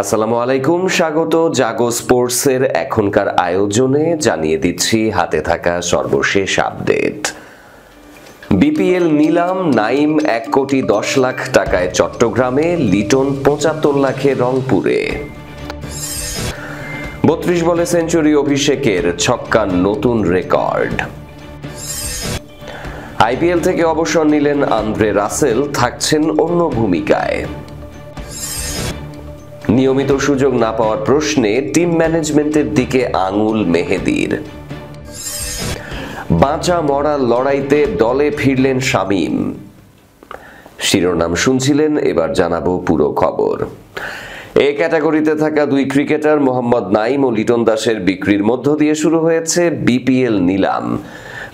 আসসালামু আলাইকুম, স্বাগত জাগো স্পোর্টসের এখনকার আয়োজনে। জানিয়ে দিচ্ছি হাতে থাকা সর্বশেষ আপডেট। বিপিএল নিলাম, নাইম 1,10,00,000 টাকায় চট্টগ্রামে, লিটন 75 লাখে রংপুরে। 32 বলে সেঞ্চুরি অভিষেকের, ছক্কার নতুন রেকর্ড। আইপিএল থেকে অবসর নিলেন আন্দ্রে রাসেল, থাকছেন অন্য ভূমিকায়। নিয়মিত সুযোগ না পাওয়ার প্রশ্নে টিম ম্যানেজমেন্টের দিকে আঙুল মেহেদীর। বাঁচা মরার লড়াইতে দলে ফিরলেন শামীম। শিরোনাম শুনছিলেন, এবার জানাবো পুরো খবর। এ ক্যাটাগরিতে থাকা দুই ক্রিকেটার মোহাম্মদ নাইম ও লিটন দাসের বিক্রির মধ্য দিয়ে শুরু হয়েছে বিপিএল নিলাম।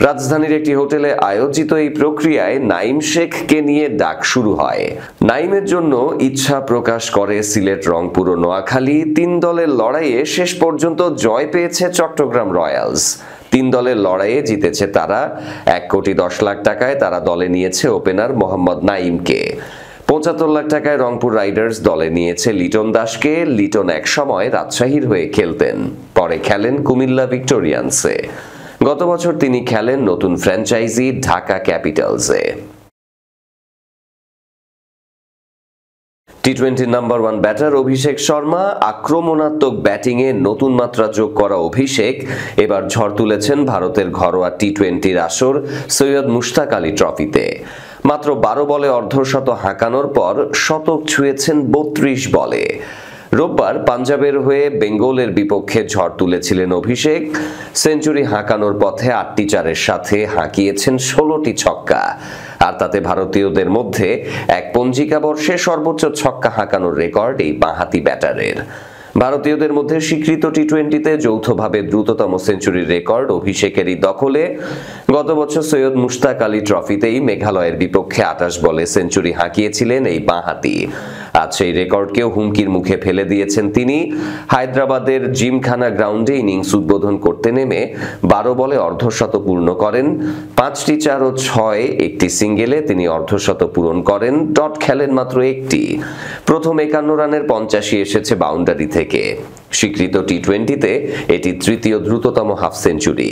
রাজধানীর একটি হোটেলে আয়োজিত এই প্রক্রিয়ায় নাইম শেখকে নিয়ে ডাক শুরু হয়। নাইমের জন্য ইচ্ছা প্রকাশ করে সিলেট, রংপুর ও নোয়াখালী। 3 দলের লড়াইয়ে শেষ পর্যন্ত জয় পেয়েছে চট্টগ্রাম রয়্যালস। 3 দলের লড়াইয়ে জিতেছে তারা। 1,10,00,000 টাকায় তারা দলে নিয়েছে ওপেনার মোহাম্মদ নাইমকে। 75 লাখ টাকায় রংপুর রাইডার্স দলে নিয়েছে লিটন দাসকে। লিটন এক সময় রাজশাহীর হয়ে খেলতেন, পরে খেলেন কুমিল্লা ভিক্টোরিয়ান্সে। গত বছর তিনি খেলেন নতুন franchise Dhaka ক্যাপিটালসে। টি-20 number 1 batter Abhishek Sharma. আক্রমণাত্মক ব্যাটিংয়ে নতুন মাত্রা যোগ করা অভিষেক এবার ঝড় তুলেছেন ভারতের ঘরোয়া টি-20 আসর সৈয়দ মুশতাক আলী ট্রফিতে। মাত্র 12 বলে অর্ধশত হাঁকানোর পর শতক ছুঁয়েছেন 32 বলে। রোববার পাঞ্জাবের হয়ে বেঙ্গলের বিপক্ষে ঝড় তুলেছিলেন অভিষেক। সেঞ্চুরি হাঁকানোর পথে 8টি চারের সাথে হাঁকিয়েছেন 16টি ছক্কা। আর তাতে ভারতীয়দের মধ্যে এক পঞ্জিকা বর্ষে সর্বোচ্চ ছক্কা হাঁকানোর রেকর্ড এই বাঁহাতি ব্যাটারের। ভারতীয়দের মধ্যে স্বীকৃত টি-20তে যৌথভাবে দ্রুততম সেঞ্চুরির রেকর্ড অভিষেকেরই দখলে। গত বছর সৈয়দ মুশতাক আলী ট্রফিতেই মেঘালয়ের বিপক্ষে 28 বলে সেঞ্চুরি হাঁকিয়েছিলেন এই বাঁহাতি। আজ সেই রেকর্ডকেও হুমকির মুখে ফেলে দিয়েছেন তিনি। হায়দ্রাবাদের জিমখানা গ্রাউন্ডে ইনিংস উদ্বোধন করতে নেমে 12 বলে অর্ধশত পূর্ণ করেন। 5টি 4 ও 6, একটি সিঙ্গেলে তিনি অর্ধশত পূরণ করেন। ডট খেলেন মাত্র একটি। প্রথম 51 রানের 85 এসেছে বাউন্ডারি থেকে। স্বীকৃত টি-20তে এটি তৃতীয় দ্রুততম হাফ সেঞ্চুরি।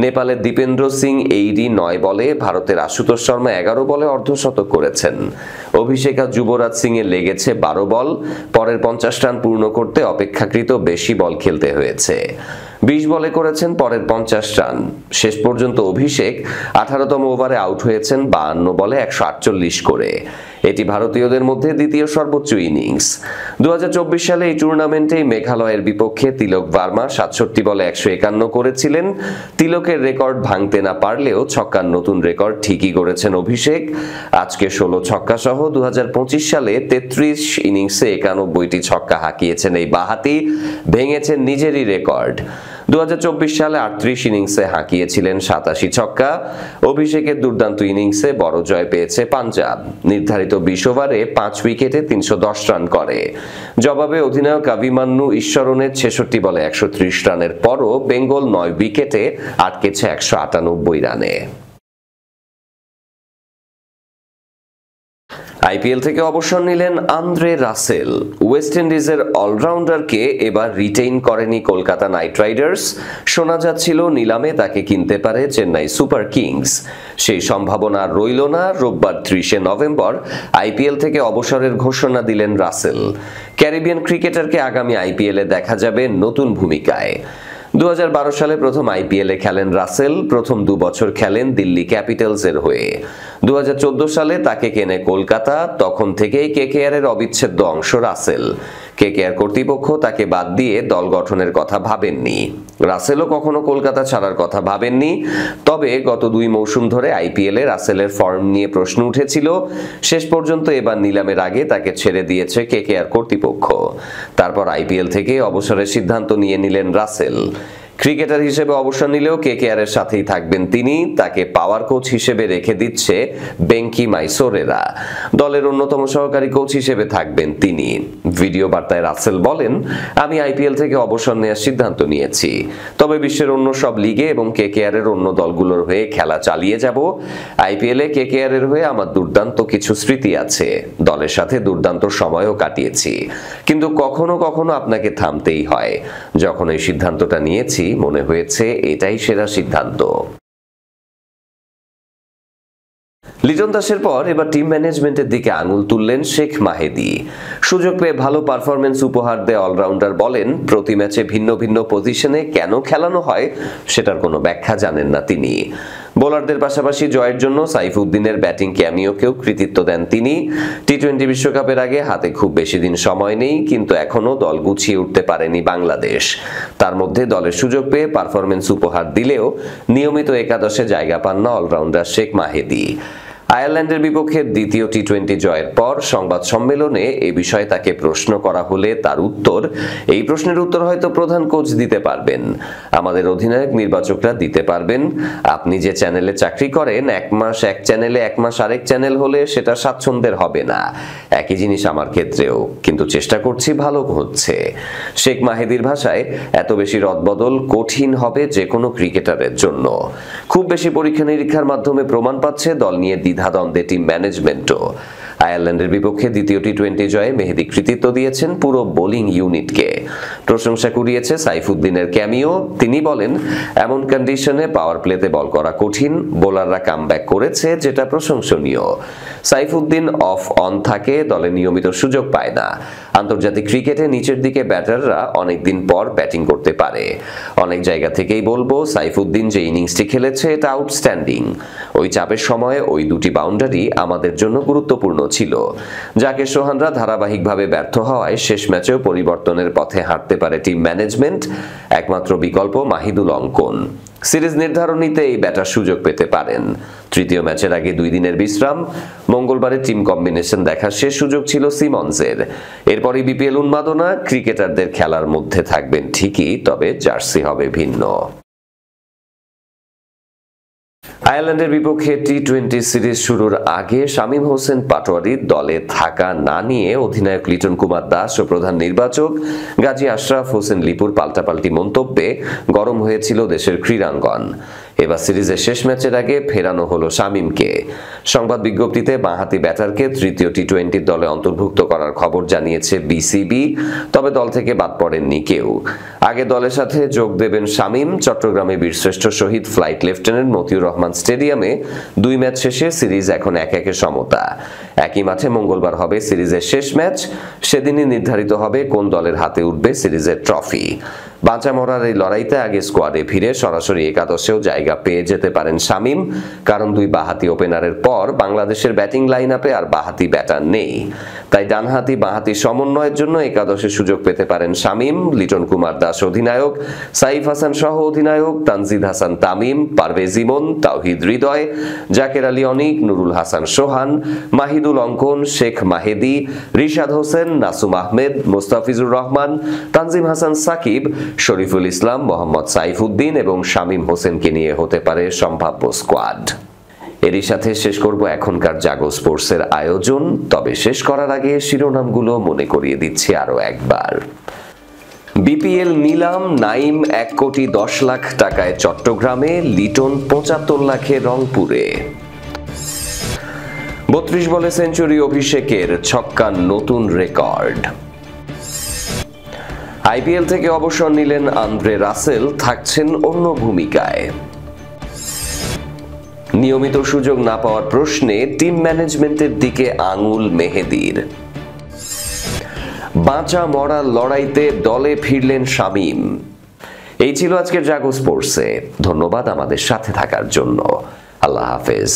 নেপালের দীপেন্দ্র সিং এইরি 9 বলে, ভারতের আশুতোষ শর্মা 11 বলে অর্ধশতক করেছেন। অভিষেক আর যুবরাজ সিং এর লেগেছে 12 বল। পরের 50 রান পূর্ণ করতে অপেক্ষাকৃত বেশি বল খেলতে হয়েছে। 20 বলে করেছেন পরের 50 রান। শেষ পর্যন্ত অভিষেক 18তম ওভারে আউট হয়েছেন 52 বলে 148 করে। এটি ভারতীয়দের মধ্যে দ্বিতীয় সর্বোচ্চ ইনিংস। 2024 সালে এই টুর্নামেন্টে মেঘালয়ের বিপক্ষে তিলক ভার্মা 67 বলে 151 করেছিলেন। তিলকের রেকর্ড ভাঙতে না পারলেও ছক্কার নতুন রেকর্ড ঠিকই করেছেন অভিষেক। আজকে 16 ছক্কা সহ 2025 সালে 33 ইনিংসে 91টি ছক্কা হাঁকিয়েছেন এই বাঁহাতি, ভেঙেছেন নিজেরই রেকর্ড। 2024 সালে 38 ইনিংসে হাঁকিয়েছিলেন 87 ছক্কা। অভিষেকের দুর্দান্ত ইনিংসে বড় জয় পেয়েছে পাঞ্জাব। নির্ধারিত 20 ওভারে 5 উইকেটে 310 রান করে। জবাবে অধিনায়ক অভিমন্যু ঈশ্বরনের 66 বলে 130 রানের পরও বেঙ্গল 9 উইকেটে আটকেছে 198 রানে। আইপিএল থেকে অবসর নিলেন আন্দ্রে রাসেল। ওয়েস্ট ইন্ডিজের অলরাউন্ডারকে এবার রিটেইন করেনি কলকাতা নাইট রাইডার্স। শোনা যাচ্ছিল নিলামে তাকে কিনতে পারে চেন্নাই সুপার কিংস। সেই সম্ভাবনা আর রইল না। রোববার 30 নভেম্বর আইপিএল থেকে অবসরের ঘোষণা দিলেন রাসেল। ক্যারিবিয়ান ক্রিকেটারকে আগামী আইপিএলে দেখা যাবে নতুন ভূমিকায়। 2012 সালে প্রথম আইপিএলে খেলেন রাসেল। প্রথম 2 বছর খেলেন দিল্লি ক্যাপিটালসের হয়ে। 2014 সালে তাকে কেনে কলকাতা। তখন থেকেই কেকেআর এর অবিচ্ছেদ্য অংশ রাসেল। কেকেআর কর্তৃপক্ষ তাকে বাদ দিয়ে দল গঠনের কথা ভাবেননি। রাসেলও কখনো কলকাতা ছাড়ার কথা ভাবেননি। তবে গত 2 মৌসুম ধরে আইপিএলে রাসেলের ফর্ম নিয়ে প্রশ্ন উঠেছিল। শেষ পর্যন্ত এবার নিলামের আগে তাকে ছেড়ে দিয়েছে কেকেআর কর্তৃপক্ষ। তারপর আইপিএল থেকে অবসরের সিদ্ধান্ত নিয়ে নিলেন রাসেল। ক্রিকেটার হিসেবে অবসর নিলেও কেকেআরের সাথেই থাকবেন তিনি। তাকে পাওয়ার কোচ হিসেবে রেখে দিচ্ছে বেঙ্কি মাইসোরেরা। দলের অন্যতম সহকারী কোচ হিসেবে থাকবেন তিনি। ভিডিও বার্তায় রাসেল বলেন, আমি আইপিএল থেকে অবসর নেওয়ার সিদ্ধান্ত নিয়েছি, তবে বিশ্বের অন্য সব লিগে এবং কেকেআরের অন্য দলগুলোর হয়ে খেলা চালিয়ে যাব। আইপিএলে কেকেআরের হয়ে আমার দুর্দান্ত কিছু স্মৃতি আছে, দলের সাথে দুর্দান্ত সময়ও কাটিয়েছি, কিন্তু কখনো কখনো আপনাকে থামতেই হয়। যখন এই সিদ্ধান্তটা নিয়েছি মনে হয়েছে এটাই সেরা সিদ্ধান্ত। লিটন দাসের পর এবার টিম ম্যানেজমেন্টের দিকে আঙুল তুললেন শেখ মাহেদী। সুযোগ পেয়ে ভালো পারফরমেন্স উপহার দেয় অলরাউন্ডার বলেন, প্রতি ম্যাচে ভিন্ন ভিন্ন পজিশনে কেন খেলানো হয় সেটার কোনো ব্যাখ্যা জানেন না তিনি। বোলারদের পাশাপাশি জয়ের জন্য সাইফুদ্দিনের ব্যাটিং ক্যামিওকেও কৃতিত্ব দেন তিনি। টি-20 বিশ্বকাপের আগে হাতে খুব বেশি দিন সময় নেই, কিন্তু এখনো দল গুছিয়ে উঠতে পারেনি বাংলাদেশ। তার মধ্যে দলের সুযোগ পেয়ে পারফরমেন্স উপহার দিলেও নিয়মিত একাদশে জায়গা পান না অলরাউন্ডার শেখ মাহেদী। আয়ারল্যান্ডের বিপক্ষে দ্বিতীয় টি-20 জয়ের পর সংবাদ সম্মেলনে এ বিষয়ে তাকে প্রশ্ন করা হলে তার উত্তর, এই প্রশ্নের উত্তর হয়তো প্রধান কোচ দিতে পারবেন, আমাদের অধিনায়ক নির্বাচকরা দিতে পারবেন। আপনি যে চ্যানেলে চাকরি করেন, এক মাস এক চ্যানেলে এক মাস আরেক চ্যানেল হলে সেটা স্বাচ্ছন্দ্যের হবে না। একই জিনিস আমার ক্ষেত্রেও, কিন্তু চেষ্টা করছি ভালো হচ্ছে। শেখ মাহেদীর ভাষায়, এত বেশি রদবদল কঠিন হবে যে কোনো ক্রিকেটারের জন্য। খুব বেশি পরীক্ষা নিরীক্ষার মাধ্যমে প্রমাণ পাচ্ছে দল নিয়ে দ্বিধাদ্বন্দ্বে টিম ম্যানেজমেন্টও। আয়ারল্যান্ডের বিপক্ষে দ্বিতীয় টি-20 জয়ে মেহেদী কৃতিত্ব দিয়েছেন পুরো বোলিং ইউনিটকে। প্রশংসা কুড়িয়েছে সাইফুদ্দিনের ক্যামিও। তিনি বলেন, এমন কন্ডিশনে পাওয়ার প্লেতে বল করা কঠিন, বোলাররা কামব্যাক করেছে, যেটা প্রশংসনীয়। সাইফুদ্দিন অফ অন থাকে, দলে নিয়মিত সুযোগ পায় না। আন্তর্জাতিক ক্রিকেটে নিচের দিকে ব্যাটাররা অনেকদিন পর ব্যাটিং করতে পারে। অনেক জায়গা থেকেই বলবো, সাইফুদ্দিন যে ইনিংসটি খেলেছে এটা আউটস্ট্যান্ডিং। ওই চাপের সময় ওই দুটি বাউন্ডারি আমাদের জন্য গুরুত্বপূর্ণ ছিল। জাকের সোহানরা ধারাবাহিকভাবে ব্যর্থ হওয়ায় শেষ ম্যাচেও পরিবর্তনের পথে হাঁটতে পারে টিম ম্যানেজমেন্ট। একমাত্র বিকল্প মাহিদুল অঙ্কন। সিরিজ নির্ধারণীতে এই ব্যাটার সুযোগ পেতে পারেন। তৃতীয় ম্যাচের আগে 2 দিনের বিশ্রাম। মঙ্গলবারে টিম কম্বিনেশন দেখার শেষ সুযোগ ছিল সিমন্সের। এরপরই বিপিএল উন্মাদনা। ক্রিকেটারদের খেলার মধ্যে থাকবেন ঠিকই, তবে জার্সি হবে ভিন্ন। আয়ারল্যান্ডের বিপক্ষে টি-20 সিরিজ শুরুর আগে শামীম হোসেন পাটোয়ারির দলে থাকা না নিয়ে অধিনায়ক লিটন কুমার দাস ও প্রধান নির্বাচক গাজী আশরাফ হোসেন লিপুর পাল্টাপাল্টি মন্তব্যে গরম হয়েছিল দেশের ক্রীড়াঙ্গন। এবার সিরিজের শেষ ম্যাচের আগে ফেরানো হলো শামীমকে। সংবাদ বিজ্ঞপ্তিতে বাঁহাতি ব্যাটারকে তৃতীয় টি-20 দলে অন্তর্ভুক্ত করার খবর জানিয়েছে বিসিবি, তবে দল থেকে বাদ পড়েননি কেউ। আগে দলের সাথে যোগ দেবেন শামীম। চট্টগ্রামে বীরশ্রেষ্ঠ শহীদ ফ্লাইট লেফটেন্যান্ট মতিউর রহমান স্টেডিয়ামে 2 ম্যাচ শেষে সিরিজ এখন 1-1 সমতা। একই মাঠে মঙ্গলবার হবে সিরিজের শেষ ম্যাচ। সেদিনই নির্ধারিত হবে কোন দলের হাতে উঠবে সিরিজের ট্রফি। বাঁচা মরার এই লড়াইতে আগে স্কোয়াডে ফিরে সরাসরি একাদশেও জায়গা পেয়ে যেতে পারেন শামীম, কারণ 2 বাঁহাতি ওপেনারের পর বাংলাদেশের ব্যাটিং লাইন আপে আর বাঁহাতি ব্যাটার নেই। তাই ডানহাতি বাঁহাতি সমন্বয়ের জন্য একাদশে সুযোগ পেতে পারেন শামীম। লিটন কুমার দাস অধিনায়ক, সাইফ হাসান সহ অধিনায়ক, তানজিদ হাসান তামিম, পারভেজ ইমন, তাওহিদ হৃদয়, জাকের আলী অনিক, নুরুল হাসান সোহান, মাহিদুল অঙ্কন, শেখ মাহেদী, রিশাদ হোসেন, নাসুম আহমেদ, মোস্তাফিজুর রহমান, তানজিম হাসান সাকিব, শরীফুল ইসলাম, মোহাম্মদ সাইফুদ্দিন এবং শামীম হোসেনকে নিয়ে হতে পারে সম্ভাব্য স্কোয়াড। এরই সাথে শেষ করব এখনকার জাগো স্পোর্টসের আয়োজন। তবে শেষ করার আগে শিরোনামগুলো মনে করিয়ে দিচ্ছি আরো একবার। বিপিএল নিলাম, নাইম 1,10,00,000 টাকায় চট্টগ্রামে, লিটন 75 লাখে রংপুরে। 32 বলে সেঞ্চুরি অভিষেকের, ছক্কার নতুন রেকর্ড। আইপিএল থেকে অবসর নিলেন আন্দ্রে রাসেল, থাকছেন অন্য ভূমিকায়। নিয়মিত সুযোগ না পাওয়ার প্রশ্নে টিম ম্যানেজমেন্টের দিকে আঙুল মেহেদীর। বাঁচা মরার লড়াইতে দলে ফিরলেন শামীম। এই ছিল আজকের জাগো স্পোর্টসে। ধন্যবাদ আমাদের সাথে থাকার জন্য। আল্লাহ হাফেজ।